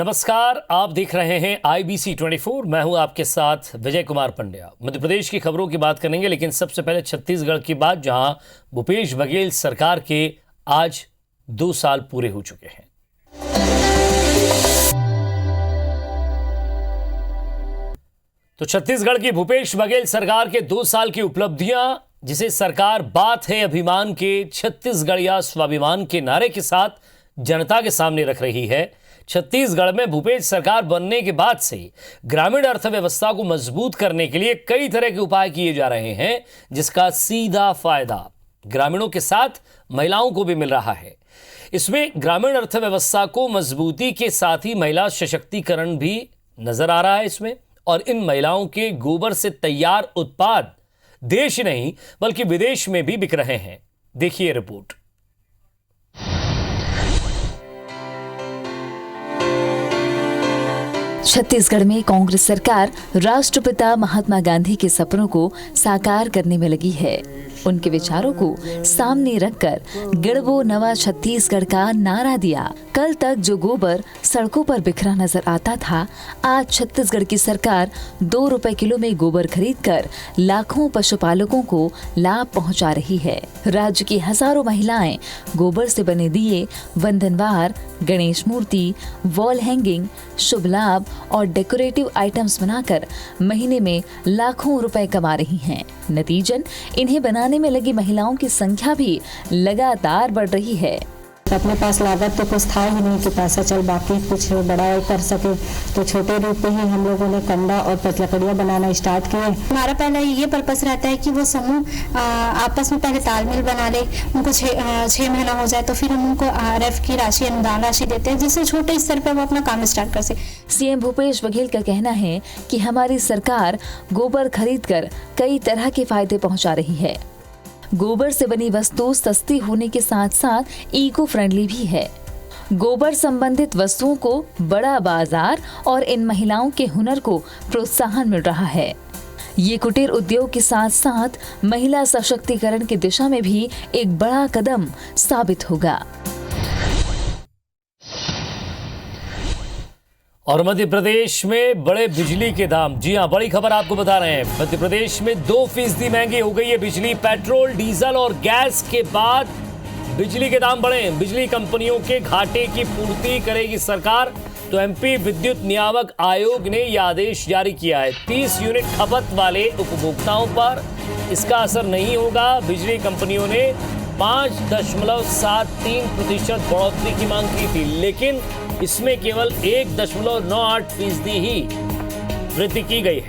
नमस्कार, आप देख रहे हैं IBC 24। मैं हूं आपके साथ विजय कुमार पंड्या। मध्य प्रदेश की खबरों की बात करेंगे, लेकिन सबसे पहले छत्तीसगढ़ की बात, जहां भूपेश बघेल सरकार के आज 2 साल पूरे हो चुके हैं। तो छत्तीसगढ़ की भूपेश बघेल सरकार के 2 साल की उपलब्धियां, जिसे सरकार बात है अभिमान के, छत्तीसगढ़ या स्वाभिमान के नारे के साथ जनता के सामने रख रही है। छत्तीसगढ़ में भूपेश सरकार बनने के बाद से ग्रामीण अर्थव्यवस्था को मजबूत करने के लिए कई तरह के उपाय किए जा रहे हैं, जिसका सीधा फायदा ग्रामीणों के साथ महिलाओं को भी मिल रहा है। इसमें ग्रामीण अर्थव्यवस्था को मजबूती के साथ ही महिला सशक्तिकरण भी नजर आ रहा है इसमें। और इन महिलाओं के गोबर से तैयार उत्पाद देश ही नहीं बल्कि विदेश में भी बिक रहे हैं। देखिए रिपोर्ट। छत्तीसगढ़ में कांग्रेस सरकार राष्ट्रपिता महात्मा गांधी के सपनों को साकार करने में लगी है। उनके विचारों को सामने रखकर गढ़वो नवा छत्तीसगढ़ का नारा दिया। कल तक जो गोबर सड़कों पर बिखरा नजर आता था, आज छत्तीसगढ़ की सरकार 2 रुपए किलो में गोबर खरीदकर लाखों पशुपालकों को लाभ पहुंचा रही है। राज्य की हजारों महिलाएं गोबर से बने दिए, वंदनवार, गणेश मूर्ति, वॉल हैंगिंग, शुभ लाभ और डेकोरेटिव आइटम्स बनाकर महीने में लाखों रुपए कमा रही हैं। नतीजन इन्हें बनाने में लगी महिलाओं की संख्या भी लगातार बढ़ रही है। अपने पास लागत तो कुछ था ही नहीं कि पैसा चल बाकी कुछ बड़ा कर सके, तो छोटे रूप में ही हम लोगों ने कंडा और लकड़ियाँ बनाना स्टार्ट किए। हमारा पहला ये पर्पस रहता है कि वो समूह आपस में पहले तालमेल बना ले। उनको 6 महीना हो जाए तो फिर हम उनको RF की राशि, अनुदान राशि देते हैं, जिससे छोटे स्तर पर वो अपना काम स्टार्ट कर सके। सीएम भूपेश बघेल का कहना है कि हमारी सरकार गोबर खरीदकर कई तरह के फायदे पहुंचा रही है। गोबर से बनी वस्तु सस्ती होने के साथ साथ इको फ्रेंडली भी है। गोबर संबंधित वस्तुओं को बड़ा बाजार और इन महिलाओं के हुनर को प्रोत्साहन मिल रहा है। ये कुटीर उद्योग के साथ साथ महिला सशक्तिकरण की दिशा में भी एक बड़ा कदम साबित होगा। और मध्य प्रदेश में बढ़े बिजली के दाम। जी हां, बड़ी खबर आपको बता रहे हैं। मध्य प्रदेश में 2% महंगी हो गई है बिजली। पेट्रोल, डीजल और गैस के बाद बिजली के दाम बढ़े। बिजली कंपनियों के घाटे की पूर्ति करेगी सरकार। तो MP विद्युत नियामक आयोग ने यह आदेश जारी किया है। 30 यूनिट खपत वाले उपभोक्ताओं पर इसका असर नहीं होगा। बिजली कंपनियों ने 5.73% बढ़ोतरी की मांग की थी, लेकिन इसमें केवल 1.98% ही वृद्धि की गई है।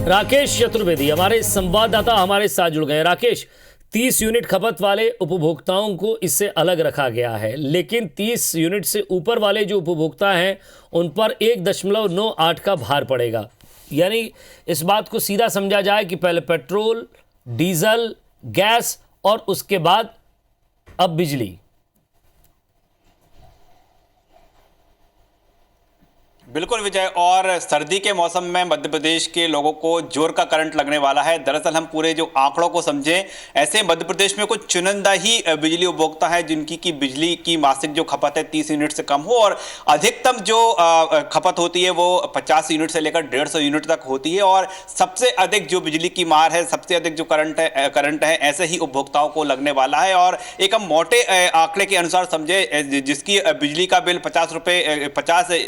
राकेश चतुर्वेदी हमारे संवाददाता हमारे साथ जुड़ गए। राकेश, 30 यूनिट खपत वाले उपभोक्ताओं को इससे अलग रखा गया है, लेकिन 30 यूनिट से ऊपर वाले जो उपभोक्ता हैं उन पर 1.98 का भार पड़ेगा। यानी इस बात को सीधा समझा जाए कि पहले पेट्रोल, डीजल, गैस और उसके बाद अब बिजली। बिल्कुल विजय, और सर्दी के मौसम में मध्य प्रदेश के लोगों को जोर का करंट लगने वाला है। दरअसल हम पूरे जो आंकड़ों को समझें, ऐसे मध्य प्रदेश में कुछ चुनिंदा ही बिजली उपभोक्ता है जिनकी की बिजली की मासिक जो खपत है 30 यूनिट से कम हो, और अधिकतम जो खपत होती है वो 50 यूनिट से लेकर 150 यूनिट तक होती है। और सबसे अधिक जो बिजली की मार है, सबसे अधिक जो करंट है ऐसे ही उपभोक्ताओं को लगने वाला है। और एक हम मोटे आंकड़े के अनुसार समझे, जिसकी बिजली का बिल 50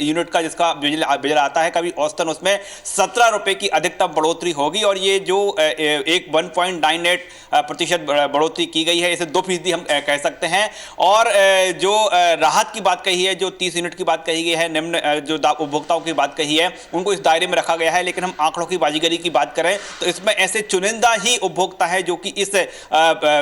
यूनिट का जिसका बिजली आता है, कभी औसतन उसमें 17 रुपए की अधिकतम बढ़ोतरी होगी। और ये जो 1.98% बढ़ोतरी की गई है, इसे 2% हम कह सकते हैं। और जो राहत की बात कही है, जो 30 यूनिट की बात कही गई है, निम्न जो उपभोक्ताओं की बात कही है, उनको इस दायरे में रखा गया है। लेकिन हम आंकड़ों की बाजीगरी की बात करें तो इसमें ऐसे चुनिंदा ही उपभोक्ता है जो कि इस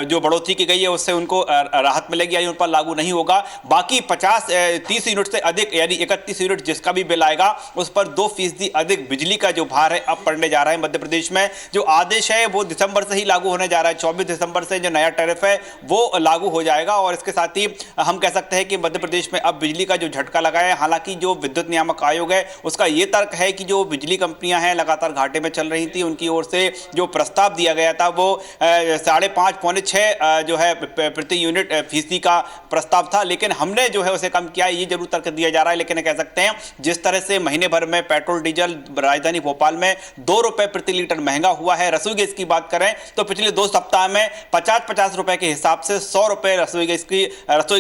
जो बढ़ोतरी की गई है उससे उनको राहत मिलेगी, यानी उन पर लागू नहीं होगा। बाकी 30 यूनिट से अधिक यानी 31 यूनिट जिसका भी बिल बिल आएगा उस पर 2% अधिक बिजली का जो भार है अब पड़ने जा रहा है मध्य प्रदेश में। जो आदेश है वो दिसंबर से ही लागू होने जा रहा है। 24 दिसंबर से जो नया टैरिफ है वो लागू हो जाएगा और इसके साथ ही हम कह सकते हैं कि मध्य प्रदेश में अब बिजली का जो झटका लगा है। हालांकि जो विद्युत नियामक आयोग है उसका ये तर्क है कि जो बिजली कंपनियां हैं लगातार घाटे में चल रही थी, उनकी ओर से जो प्रस्ताव दिया गया था वो 5.5 पौने 6 जो है प्रति यूनिट फीसदी का प्रस्ताव था, लेकिन हमने जो है उसे कम किया, ये जरूर तर्क दिया जा रहा है। लेकिन कह सकते हैं जिस तरह से महीने भर में पेट्रोल डीजल राजधानी भोपाल में 2 रुपए प्रति लीटर महंगा हुआ है। रसोई गैस की बात करें तो पिछले 2 सप्ताह में 50-50 रुपए के हिसाब से 100 रुपए रसोई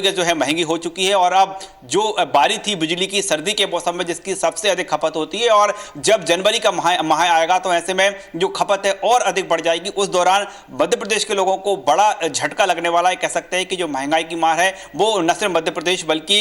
गैस जो है महंगी हो चुकी है। और अब जो बारी थी बिजली की सर्दी के मौसम में जिसकी सबसे अधिक खपत होती है और जब जनवरी का माह आएगा तो ऐसे में जो खपत है और अधिक बढ़ जाएगी। उस दौरान मध्य प्रदेश के लोगों को बड़ा झटका लगने वाला है। कह सकते हैं कि जो महंगाई की मार है वो न सिर्फ मध्य प्रदेश बल्कि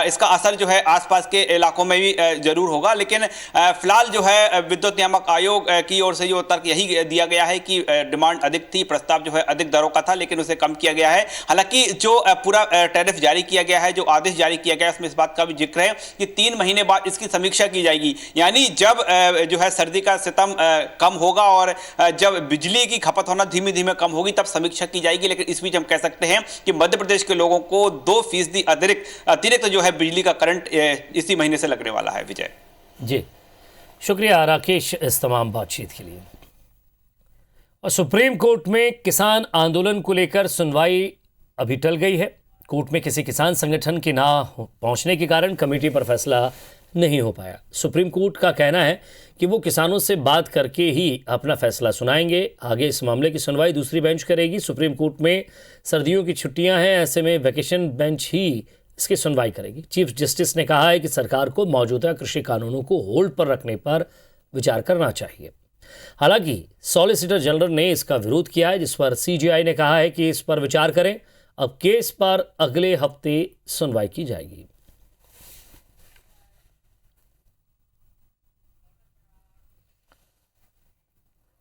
इसका असर जो है आसपास के इलाकों में भी जरूर होगा। लेकिन फिलहाल जो है विद्युत नियामक आयोग की ओर से जो तर्क यही दिया गया है कि डिमांड अधिक थी, प्रस्ताव जो है अधिक दरों का था, लेकिन उसे कम किया गया है। हालांकि जो पूरा टैरिफ जारी किया गया है, जो आदेश जारी किया गया है, उसमें इस बात का भी जिक्र है कि 3 महीने बाद इसकी समीक्षा की जाएगी। यानी जब जो है सर्दी का सितम कम होगा और जब बिजली की खपत होना धीमे धीमे कम होगी तब समीक्षा की जाएगी। लेकिन इस बीच हम कह सकते हैं कि मध्य प्रदेश के लोगों को 2% अतिरिक्त जो है बिजली का करंट इसी महीने से लगने वाला है। विजय जी, शुक्रिया राकेश इस तमाम बातचीत के लिए। और सुप्रीम कोर्ट में किसान आंदोलन को लेकर सुनवाई अभी टल गई है। कोर्ट में किसी किसान संगठन के ना पहुंचने के कारण कमेटी पर फैसला नहीं हो पाया। सुप्रीम कोर्ट का कहना है कि वो किसानों से बात करके ही अपना फैसला सुनाएंगे। आगे इस मामले की सुनवाई दूसरी बेंच करेगी। सुप्रीम कोर्ट में सर्दियों की छुट्टियां हैं, ऐसे में वैकेशन बेंच ही इसकी सुनवाई करेगी। चीफ जस्टिस ने कहा है कि सरकार को मौजूदा कृषि कानूनों को होल्ड पर रखने पर विचार करना चाहिए। हालांकि सॉलिसिटर जनरल ने इसका विरोध किया है, जिस पर सीजेआई ने कहा है कि इस पर विचार करें। अब केस पर अगले हफ्ते सुनवाई की जाएगी।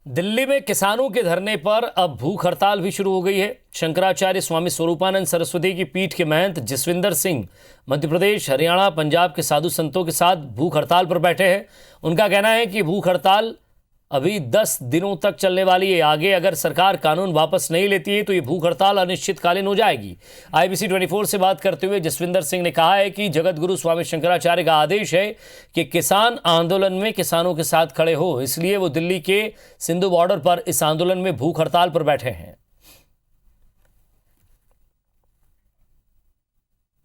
दिल्ली में किसानों के धरने पर अब भूख हड़ताल भी शुरू हो गई है। शंकराचार्य स्वामी स्वरूपानंद सरस्वती की पीठ के महंत जसविंदर सिंह मध्य प्रदेश, हरियाणा, पंजाब के साधु संतों के साथ भूख हड़ताल पर बैठे हैं। उनका कहना है कि भूख हड़ताल अभी 10 दिनों तक चलने वाली है। आगे अगर सरकार कानून वापस नहीं लेती है तो ये भूख हड़ताल अनिश्चितकालीन हो जाएगी। IBC 24 से बात करते हुए जसविंदर सिंह ने कहा है कि जगत गुरु स्वामी शंकराचार्य का आदेश है कि किसान आंदोलन में किसानों के साथ खड़े हो, इसलिए वो दिल्ली के सिंधु बॉर्डर पर इस आंदोलन में भूख हड़ताल पर बैठे हैं।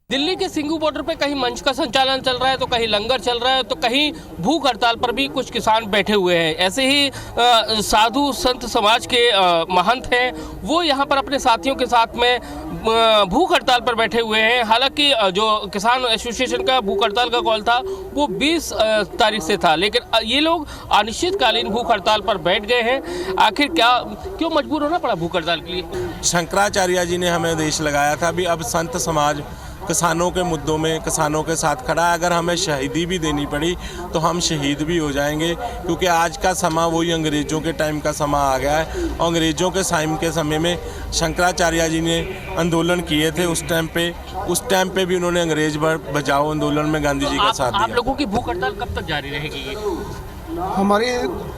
दिल्ली के सिंघू बॉर्डर पे कहीं मंच का संचालन चल रहा है तो कहीं लंगर चल रहा है तो कहीं भूख हड़ताल पर भी कुछ किसान बैठे हुए हैं। ऐसे ही साधु संत समाज के महंत हैं, वो यहाँ पर अपने साथियों के साथ में भूख हड़ताल पर बैठे हुए हैं। हालांकि जो किसान एसोसिएशन का भूख हड़ताल का कॉल था वो 20 तारीख से था, लेकिन ये लोग अनिश्चितकालीन भूख हड़ताल पर बैठ गए हैं। आखिर क्यों मजबूर होना पड़ा भूख हड़ताल के लिए? शंकराचार्य जी ने हमें आदेश लगाया था भी अब संत समाज किसानों के मुद्दों में किसानों के साथ खड़ा है। अगर हमें शहीदी भी देनी पड़ी तो हम शहीद भी हो जाएंगे, क्योंकि आज का समा वही अंग्रेज़ों के टाइम का समा आ गया है। अंग्रेज़ों के टाइम के समय में शंकराचार्य जी ने आंदोलन किए थे। उस टाइम पे भी उन्होंने अंग्रेज बचाओ आंदोलन में गांधी जी का साथ दिया। आप लोगों की भूख हड़ताल कब तक जारी रहेगी? हमारी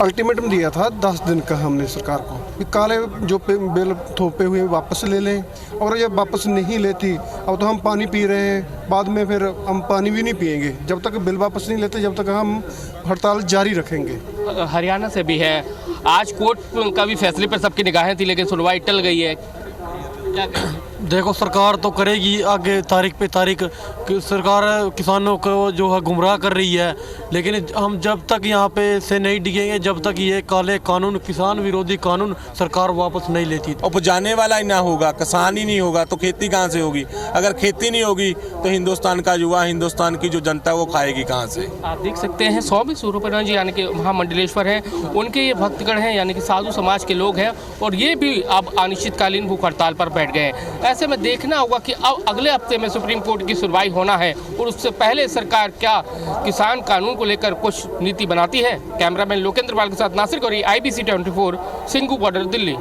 अल्टीमेटम दिया था 10 दिन का हमने सरकार को कि काले जो बिल थोपे हुए वापस ले लें, और ये वापस नहीं लेती अब तो हम पानी पी रहे हैं, बाद में फिर हम पानी भी नहीं पिएंगे। जब तक बिल वापस नहीं लेते जब तक हम हड़ताल जारी रखेंगे। हरियाणा से भी है, आज कोर्ट का भी फैसले पर सबकी निगाहें थी लेकिन सुनवाई टल गई है। देखो सरकार तो करेगी आगे तारीख पे तारीख, सरकार किसानों को जो है गुमराह कर रही है, लेकिन हम जब तक यहाँ पे से नहीं डिगेंगे जब तक ये काले कानून, किसान विरोधी कानून सरकार वापस नहीं लेती। उपजाने वाला ही ना होगा, किसान ही नहीं होगा तो खेती कहाँ से होगी? अगर खेती नहीं होगी तो हिंदुस्तान का युवा, हिंदुस्तान की जो जनता वो खाएगी कहाँ से? आप देख सकते हैं स्वामी स्वरूपानंद जी यानी कि महामंडलेश्वर हैं, उनके ये भक्तगण हैं यानी कि साधु समाज के लोग हैं, और ये भी अब अनिश्चितकालीन भूख हड़ताल पर बैठ गए। ऐसे में देखना होगा कि अब अगले हफ्ते में सुप्रीम कोर्ट की सुनवाई होना है और उससे पहले सरकार क्या किसान कानून को लेकर कुछ नीति बनाती है। कैमरामैन लोकेंद्र पाल के साथ नासिर गौरी, IBC 24, सिंघू बॉर्डर, दिल्ली।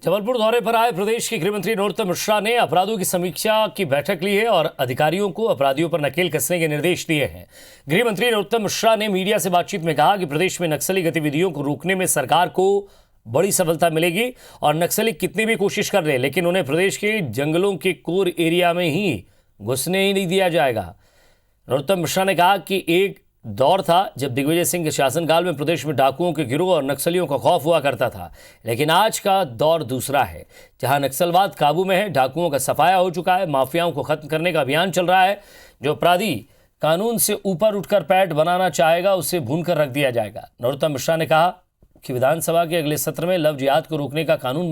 जबलपुर दौरे पर आए प्रदेश के गृहमंत्री नरोत्तम मिश्रा ने अपराधों की समीक्षा की बैठक ली है और अधिकारियों को अपराधियों पर नकेल कसने के निर्देश दिए हैं। गृहमंत्री नरोत्तम मिश्रा ने मीडिया से बातचीत में कहा कि प्रदेश में नक्सली गतिविधियों को रोकने में सरकार को बड़ी सफलता मिलेगी और नक्सली कितनी भी कोशिश कर ले लेकिन उन्हें प्रदेश के जंगलों के कोर एरिया में ही घुसने ही नहीं दिया जाएगा। नरोत्तम मिश्रा ने कहा कि एक दौर था जब दिग्विजय सिंह के शासनकाल में प्रदेश में डाकुओं के गिरोह और नक्सलियों का खौफ हुआ करता था, लेकिन आज का दौर दूसरा है जहां नक्सलवाद काबू में है, डाकुओं का सफाया हो चुका है, माफियाओं को खत्म करने का अभियान चल रहा है। जो अपराधी कानून से ऊपर उठकर पैठ बनाना चाहेगा उसे भूनकर रख दिया जाएगा। नरोत्तम मिश्रा ने कहा कि विधानसभा के अगले सत्र में लव जिहाद को रोकने का कानून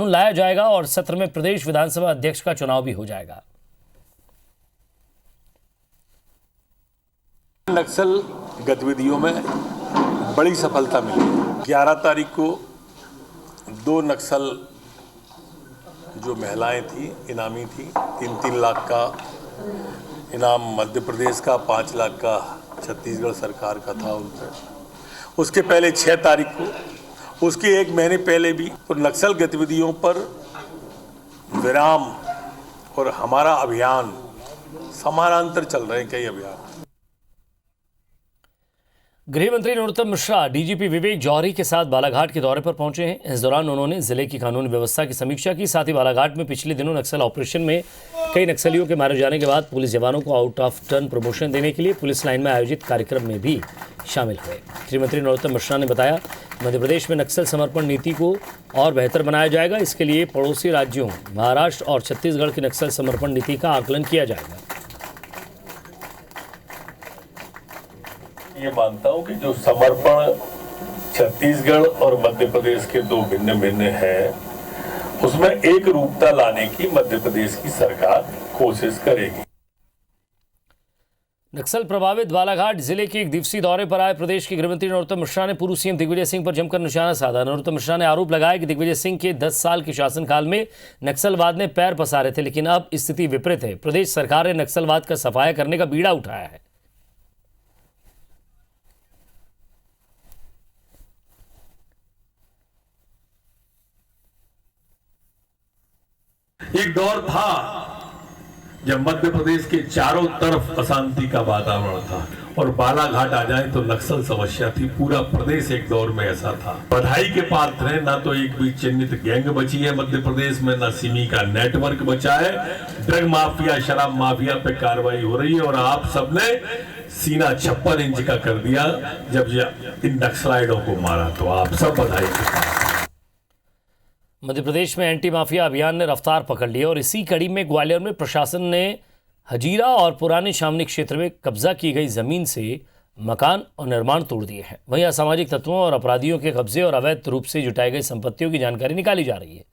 लाया जाएगा और सत्र में प्रदेश विधानसभा अध्यक्ष का चुनाव भी हो जाएगा। नक्सल गतिविधियों में बड़ी सफलता मिली। 11 तारीख को 2 नक्सल जो महिलाएं थी इनामी थी, 3-3 लाख का इनाम मध्य प्रदेश का, 5 लाख का छत्तीसगढ़ सरकार का था उन पर। उसके पहले 6 तारीख को, उसके 1 महीने पहले भी तो नक्सल गतिविधियों पर विराम और हमारा अभियान समानांतर चल रहे हैं कई अभियान। गृहमंत्री नरोत्तम मिश्रा डीजीपी विवेक जौहरी के साथ बालाघाट के दौरे पर पहुंचे हैं। इस दौरान उन्होंने जिले की कानून व्यवस्था की समीक्षा की। साथ ही बालाघाट में पिछले दिनों नक्सल ऑपरेशन में कई नक्सलियों के मारे जाने के बाद पुलिस जवानों को आउट ऑफ टर्न प्रमोशन देने के लिए पुलिस लाइन में आयोजित कार्यक्रम में भी शामिल हुए। गृहमंत्री नरोत्तम मिश्रा ने बताया मध्य प्रदेश में नक्सल समर्पण नीति को और बेहतर बनाया जाएगा। इसके लिए पड़ोसी राज्यों महाराष्ट्र और छत्तीसगढ़ की नक्सल समर्पण नीति का आकलन किया जाएगा। ये मानता हूं कि जो समर्पण छत्तीसगढ़ और मध्य प्रदेश के 2 भिन्न हैं, उसमें एक रूपता लाने की मध्य प्रदेश की सरकार कोशिश करेगी। नक्सल प्रभावित बालाघाट जिले के 1 दिवसीय दौरे पर आए प्रदेश के गृहमंत्री नरोत्तम मिश्रा ने पूर्व सीएम दिग्विजय सिंह पर जमकर निशाना साधा। नरोत्तम मिश्रा ने आरोप लगाया कि दिग्विजय सिंह के 10 साल के शासनकाल में नक्सलवाद ने पैर पसारे थे, लेकिन अब स्थिति विपरीत है। प्रदेश सरकार ने नक्सलवाद का सफाया करने का बीड़ा उठाया है। एक दौर था जब मध्य प्रदेश के चारों तरफ अशांति का वातावरण था और बालाघाट आ जाए तो नक्सल समस्या थी। पूरा प्रदेश एक दौर में ऐसा था। बधाई के पात्र है, ना तो एक भी चिन्हित गैंग बची है मध्य प्रदेश में, ना सिमी का नेटवर्क बचा है। ड्रग माफिया, शराब माफिया पे कार्रवाई हो रही है और आप सबने सीना 56 इंच का कर दिया जब इन नक्सलाइटों को मारा, तो आप सब बधाई के पात्र। मध्य प्रदेश में एंटी माफिया अभियान ने रफ्तार पकड़ ली और इसी कड़ी में ग्वालियर में प्रशासन ने हजीरा और पुराने शामनी क्षेत्र में कब्जा की गई जमीन से मकान और निर्माण तोड़ दिए हैं। वहीं असामाजिक तत्वों और अपराधियों के कब्जे और अवैध रूप से जुटाई गई संपत्तियों की जानकारी निकाली जा रही है।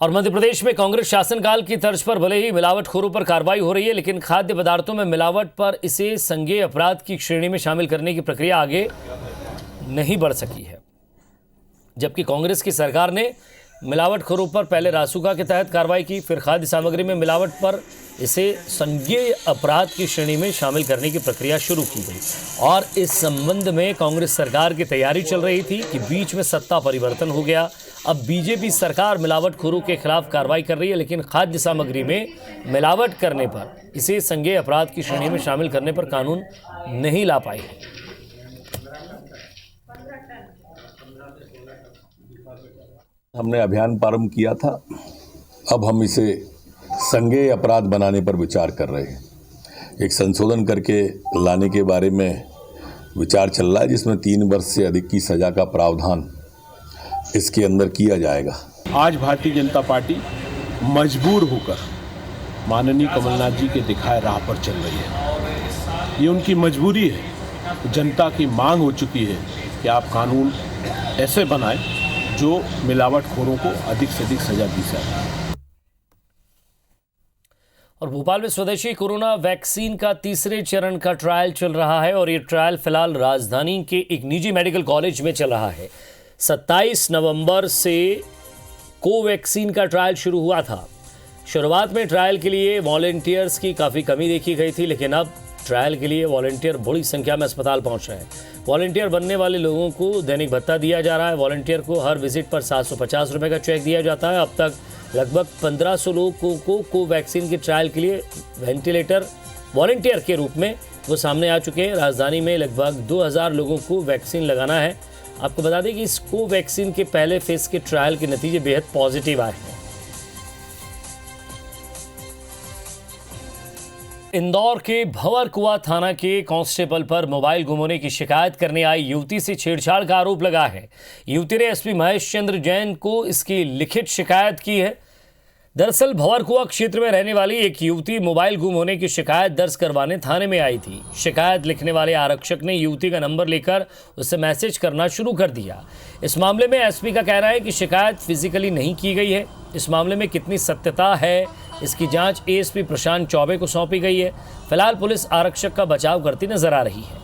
और मध्य प्रदेश में कांग्रेस शासनकाल की तर्ज पर भले ही मिलावटखोरों पर कार्रवाई हो रही है, लेकिन खाद्य पदार्थों में मिलावट पर इसे संज्ञेय अपराध की श्रेणी में शामिल करने की प्रक्रिया आगे नहीं बढ़ सकी है। जबकि कांग्रेस की सरकार ने मिलावटखोरों पर पहले रासुका के तहत कार्रवाई की, फिर खाद्य सामग्री में मिलावट पर इसे संज्ञेय अपराध की श्रेणी में शामिल करने की प्रक्रिया शुरू की गई। और इस संबंध में कांग्रेस सरकार की तैयारी चल रही थी कि बीच में सत्ता परिवर्तन हो गया। अब बीजेपी सरकार मिलावटखोरों के खिलाफ कार्रवाई कर रही है, लेकिन खाद्य सामग्री में मिलावट करने पर इसे संज्ञेय अपराध की श्रेणी में शामिल करने पर कानून नहीं ला पाई है। हमने अभियान प्रारंभ किया था, अब हम इसे संज्ञेय अपराध बनाने पर विचार कर रहे हैं। एक संशोधन करके लाने के बारे में विचार चल रहा है, जिसमें 3 वर्ष से अधिक की सजा का प्रावधान इसके अंदर किया जाएगा। आज भारतीय जनता पार्टी मजबूर होकर माननीय कमलनाथ जी के दिखाए राह पर चल रही है। ये उनकी मजबूरी है। जनता की मांग हो चुकी है कि आप कानून ऐसे बनाएं जो मिलावटखोरों को अधिक से अधिक सजा दी जाए। और भोपाल में स्वदेशी कोरोना वैक्सीन का 3रे चरण का ट्रायल चल रहा है और ये ट्रायल फिलहाल राजधानी के एक निजी मेडिकल कॉलेज में चल रहा है। 27 नवंबर से कोवैक्सीन का ट्रायल शुरू हुआ था। शुरुआत में ट्रायल के लिए वॉलंटियर्स की काफ़ी कमी देखी गई थी, लेकिन अब ट्रायल के लिए वॉलंटियर बड़ी संख्या में अस्पताल पहुंच रहे हैं। वॉलंटियर बनने वाले लोगों को दैनिक भत्ता दिया जा रहा है। वॉलंटियर को हर विजिट पर 750 रुपये का चेक दिया जाता है। अब तक लगभग 1500 लोगों को कोवैक्सीन के ट्रायल के लिए वेंटिलेटर वॉलंटियर के रूप में वो सामने आ चुके हैं। राजधानी में लगभग 2000 लोगों को वैक्सीन लगाना है। आपको बता दें कि इस कोवैक्सीन के पहले फेज के ट्रायल के नतीजे बेहद पॉजिटिव आए हैं। इंदौर के भंवरकुआं थाना के कांस्टेबल पर मोबाइल गुम होने की शिकायत करने आई युवती से छेड़छाड़ का आरोप लगा है। युवती ने एसपी महेश चंद्र जैन को इसकी लिखित शिकायत की है। दरअसल भंवरकुआं क्षेत्र में रहने वाली एक युवती मोबाइल गुम होने की शिकायत दर्ज करवाने थाने में आई थी। शिकायत लिखने वाले आरक्षक ने युवती का नंबर लेकर उससे मैसेज करना शुरू कर दिया। इस मामले में एसपी का कहना है कि शिकायत फिजिकली नहीं की गई है। इस मामले में कितनी सत्यता है, इसकी जांच एएसपी प्रशांत चौबे को सौंपी गई है। फिलहाल पुलिस आरक्षक का बचाव करती नजर आ रही है।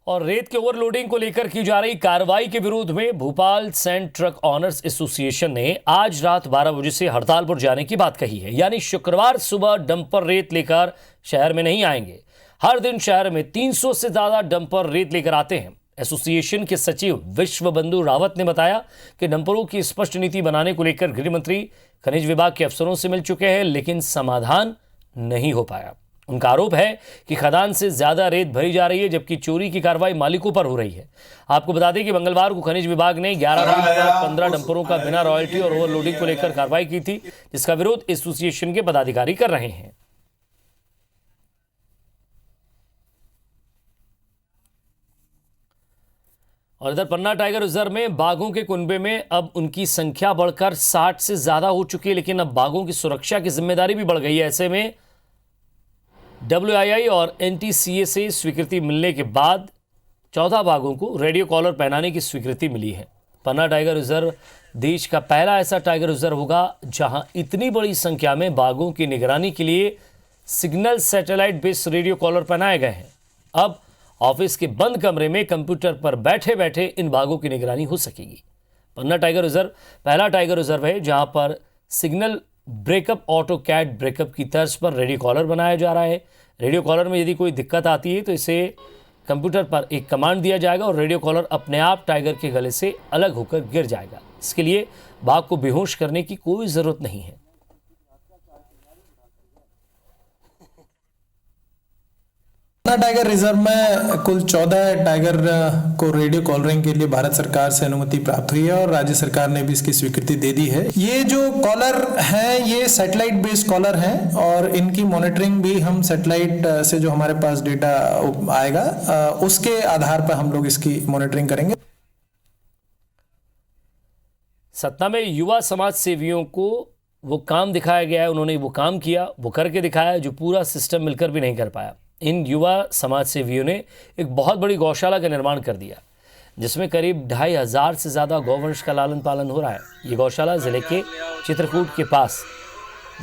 और रेत के ओवरलोडिंग को लेकर की जा रही कार्रवाई के विरोध में Bhopal sand truck owners association ने आज रात 12 बजे से हड़ताल पर जाने की बात कही है। यानी शुक्रवार सुबह डंपर रेत लेकर शहर में नहीं आएंगे। हर दिन शहर में 300 से ज्यादा डंपर रेत लेकर आते हैं। एसोसिएशन के सचिव विश्वबंधु रावत ने बताया कि डंपरों की स्पष्ट नीति बनाने को लेकर गृह मंत्री खनिज विभाग के अफसरों से मिल चुके हैं, लेकिन समाधान नहीं हो पाया। उनका आरोप है कि खदान से ज्यादा रेत भरी जा रही है, जबकि चोरी की कार्रवाई मालिकों पर हो रही है। आपको बता दें कि मंगलवार को खनिज विभाग ने 11 दिन पर 15 डंपरों का बिना रॉयल्टी और ओवरलोडिंग को लेकर कार्रवाई की थी, जिसका विरोध एसोसिएशन के पदाधिकारी कर रहे हैं। और इधर पन्ना टाइगर रिजर्व में बाघों के कुनबे में अब उनकी संख्या बढ़कर 60 से ज्यादा हो चुकी है, लेकिन अब बाघों की सुरक्षा की जिम्मेदारी भी बढ़ गई है। ऐसे में WII और NTCA से स्वीकृति मिलने के बाद 14 बाघों को रेडियो कॉलर पहनाने की स्वीकृति मिली है। पन्ना टाइगर रिजर्व देश का पहला ऐसा टाइगर रिजर्व होगा जहां इतनी बड़ी संख्या में बाघों की निगरानी के लिए signal satellite based radio collar पहनाए गए हैं। अब ऑफिस के बंद कमरे में कंप्यूटर पर बैठे बैठे इन बाघों की निगरानी हो सकेगी। पन्ना टाइगर रिजर्व पहला टाइगर रिजर्व है जहां पर signal breakup auto cat breakup की तर्ज पर रेडियो कॉलर बनाया जा रहा है। रेडियो कॉलर में यदि कोई दिक्कत आती है तो इसे कंप्यूटर पर एक कमांड दिया जाएगा और रेडियो कॉलर अपने आप टाइगर के गले से अलग होकर गिर जाएगा। इसके लिए बाघ को बेहोश करने की कोई ज़रूरत नहीं है। पन्ना टाइगर रिजर्व में कुल 14 टाइगर को रेडियो कॉलरिंग के लिए भारत सरकार से अनुमति प्राप्त हुई है और राज्य सरकार ने भी इसकी स्वीकृति दे दी है। ये जो कॉलर हैं ये सैटेलाइट बेस्ड कॉलर हैं और इनकी मॉनिटरिंग भी हम सैटेलाइट से जो हमारे पास डेटा आएगा उसके आधार पर हम लोग इसकी मॉनिटरिंग करेंगे। सतना में युवा समाज सेवियों को वो काम दिखाया गया है। उन्होंने वो काम किया, वो करके दिखाया जो पूरा सिस्टम मिलकर भी नहीं कर पाया। इन युवा समाज सेवियों ने एक बहुत बड़ी गौशाला का निर्माण कर दिया, जिसमें करीब 2500 से ज़्यादा गौवंश का लालन पालन हो रहा है। ये गौशाला जिले के चित्रकूट के पास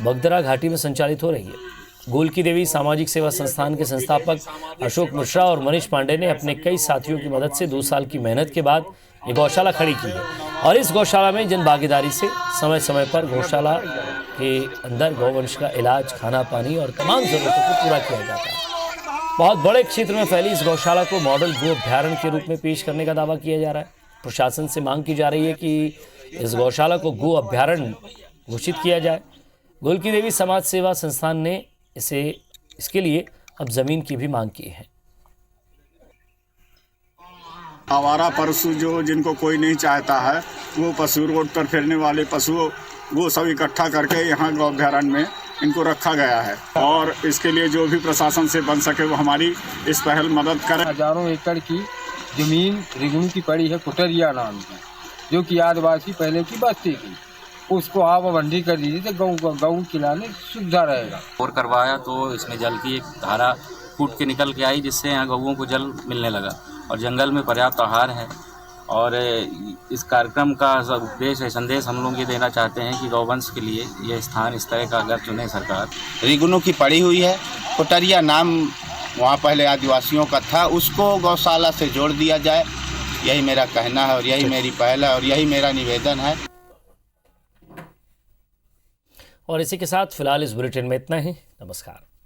बगदरा घाटी में संचालित हो रही है। गोलकी देवी सामाजिक सेवा संस्थान के संस्थापक अशोक मिश्रा और मनीष पांडे ने अपने कई साथियों की मदद से 2 साल की मेहनत के बाद ये गौशाला खड़ी की है और इस गौशाला में जन भागीदारी से समय समय पर गौशाला के अंदर गौवंश का इलाज, खाना पानी और तमाम जरूरतों को पूरा किया जाता है। बहुत बड़े क्षेत्र में फैली इस गौशाला को मॉडल गो अभ्यारण्य के रूप में पेश करने का दावा किया जा रहा है। प्रशासन से मांग की जा रही है कि इस गौशाला को गो अभ्यारण्य घोषित किया जाए। गोलकी देवी समाज सेवा संस्थान ने इसके लिए अब जमीन की भी मांग की है। आवारा पशु जो जिनको कोई नहीं चाहता है, वो पशु रोड पर फिरने वाले पशु वो सब इकट्ठा करके यहाँ गौ अभ्यारण्य में इनको रखा गया है और इसके लिए जो भी प्रशासन से बन सके वो हमारी इस पहल मदद करें। हजारों एकड़ की जमीन रिगणू की पड़ी है कुटरिया नाम की, जो कि आदिवासी पहले की बस्ती थी। उसको आप बंडी कर दीजिए तो गऊ खिलाने सुविधा रहेगा। और करवाया तो इसमें जल की एक धारा फूट के निकल के आई, जिससे यहाँ गऊओं को जल मिलने लगा और जंगल में पर्याप्त आहार है। और इस कार्यक्रम का उद्देश्य संदेश हम लोग ये देना चाहते हैं कि गौवंश के लिए ये स्थान इस तरह का अगर चुने सरकार। रिगुनों की पड़ी हुई है, कुटरिया नाम वहाँ पहले आदिवासियों का था, उसको गौशाला से जोड़ दिया जाए। यही मेरा कहना है और यही मेरी पहल है और यही मेरा निवेदन है। और इसी के साथ फिलहाल इस बुलेटिन में इतना ही। नमस्कार।